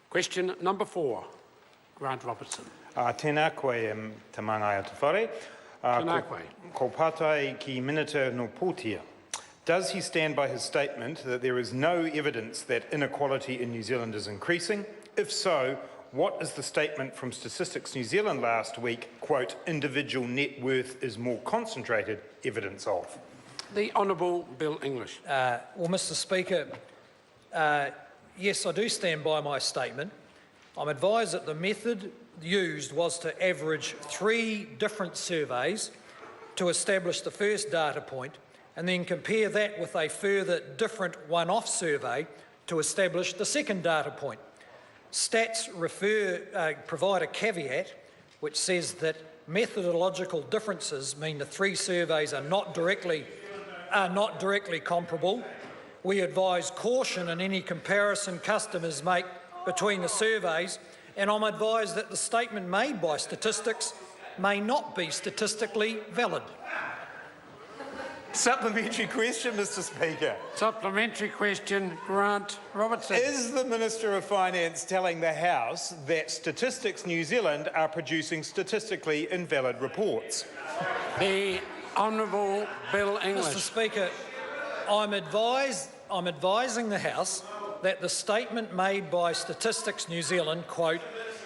Question number 4, Grant Robertson. Tēnā koe te mangai atu whare. Tēnā koe. Ko patai ki minita no pūtia. Does he stand by his statement that there is no evidence that inequality in New Zealand is increasing? If so, what is the statement from Statistics New Zealand last week, quote, individual net worth is more concentrated, evidence of? The Honourable Bill English. Well, Mr Speaker, yes, I do stand by my statement. I'm advised that the method used was to average 3 different surveys to establish the first data point and then compare that with a further different one-off survey to establish the second data point. Stats provide a caveat which says that methodological differences mean the 3 surveys are not directly comparable. We advise caution in any comparison customers make between the surveys, and I'm advised that the statement made by statistics may not be statistically valid. Supplementary question, Mr Speaker. Supplementary question, Grant Robertson. Is the Minister of Finance telling the House that Statistics New Zealand are producing statistically invalid reports? The Honourable Bill English. Mr Speaker, I'm advising the House that the statement made by Statistics New Zealand, quote,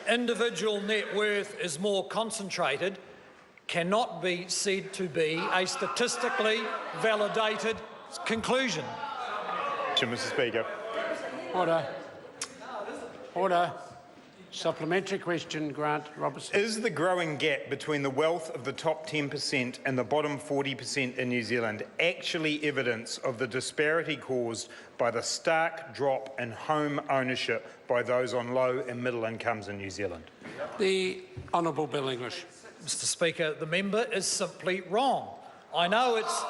individual net worth is more concentrated, cannot be said to be a statistically validated conclusion. Mr Speaker. Order. Order. Supplementary question, Grant Robertson. Is the growing gap between the wealth of the top 10% and the bottom 40% in New Zealand actually evidence of the disparity caused by the stark drop in home ownership by those on low and middle incomes in New Zealand? The Honourable Bill English. Mr Speaker, the member is simply wrong. I know it's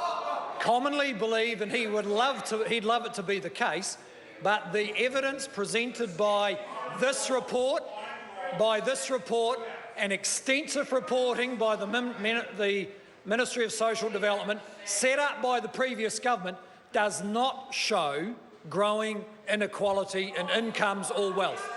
commonly believed and he'd love it to be the case, but the evidence presented by this report and extensive reporting by the Ministry of Social Development set up by the previous government does not show growing inequality in incomes or wealth.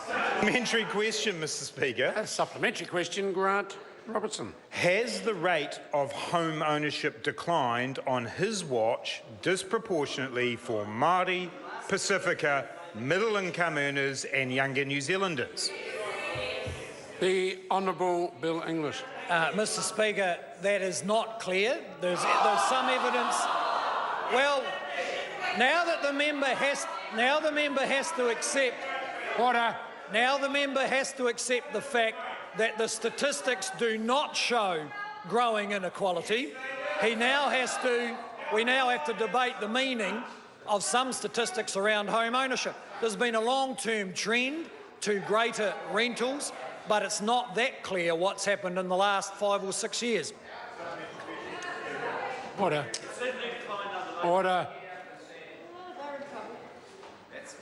Supplementary question, Mr Speaker. A supplementary question, Grant Robertson. Has the rate of home ownership declined on his watch disproportionately for Māori, Pacifica, middle-income earners and younger New Zealanders? The Honourable Bill English. Mr Speaker, that is not clear. There's some evidence. Well, now the member has to accept. Order. Now the member has to accept the fact that the statistics do not show growing inequality. We now have to debate the meaning of some statistics around home ownership. There's been a long-term trend to greater rentals, but it's not that clear what's happened in the last 5 or 6 years. Order. Order.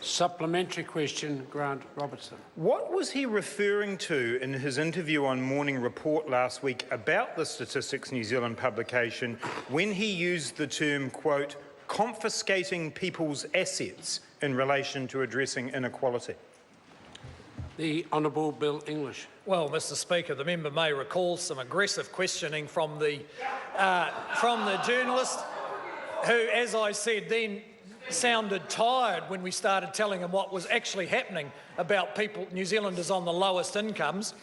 Supplementary question, Grant Robertson. What was he referring to in his interview on Morning Report last week about the Statistics New Zealand publication when he used the term, quote, confiscating people's assets in relation to addressing inequality? The Honourable Bill English. Well, Mr Speaker, the member may recall some aggressive questioning from the journalist who, as I said then, sounded tired when we started telling him what was actually happening about New Zealanders on the lowest incomes.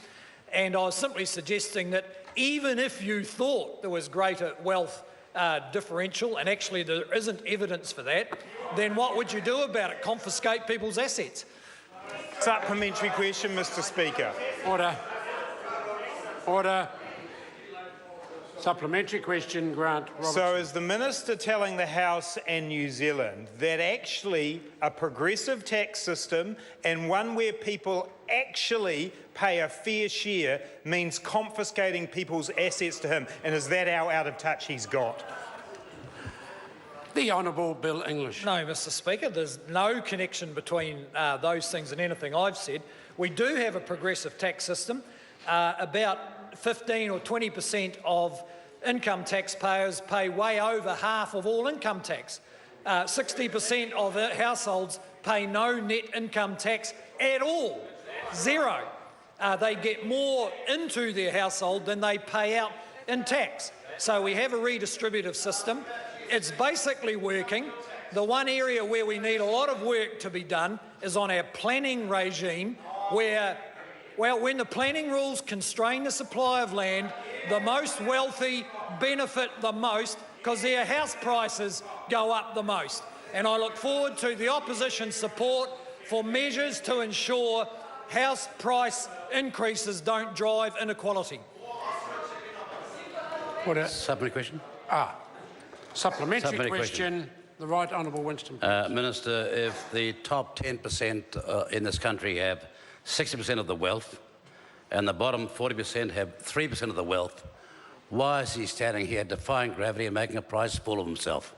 And I was simply suggesting that even if you thought there was greater wealth differential, and actually there isn't evidence for that, then what would you do about it? Confiscate people's assets? Supplementary question, Mr Speaker. Order. Order. Supplementary question, Grant Robertson. So is the Minister telling the House and New Zealand that actually a progressive tax system and one where people actually pay a fair share means confiscating people's assets to him? And is that how out of touch he's got? The Honourable Bill English. No, Mr Speaker, there's no connection between those things and anything I've said. We do have a progressive tax system. About 15 or 20% of income taxpayers pay way over half of all income tax. 60% of households pay no net income tax at all. Zero. They get more into their household than they pay out in tax. So we have a redistributive system. It's basically working. The one area where we need a lot of work to be done is on our planning regime, where, well, when the planning rules constrain the supply of land, the most wealthy benefit the most because their house prices go up the most. And I look forward to the opposition's support for measures to ensure house price increases don't drive inequality. Order. Supplementary question. Supplementary question. The Right Honourable Winston. Minister, if the top 10% in this country have 60% of the wealth and the bottom 40% have 3% of the wealth, why is he standing here defying gravity and making a prize fool of himself?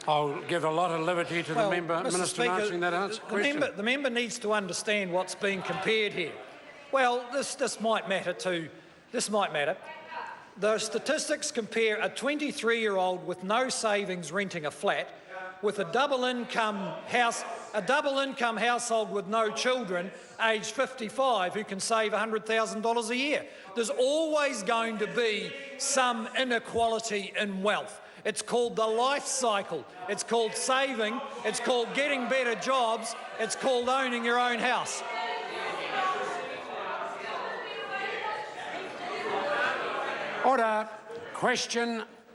I'll give a lot of liberty to the member, Mr. Minister, Speaker, answering that question. The member needs to understand what's being compared here. Well, this might matter too. This might matter. The statistics compare a 23-year-old with no savings renting a flat with a double-income household with no children, aged 55, who can save $100,000 a year. There's always going to be some inequality in wealth. It's called the life cycle. It's called saving. It's called getting better jobs. It's called owning your own house. Order. Question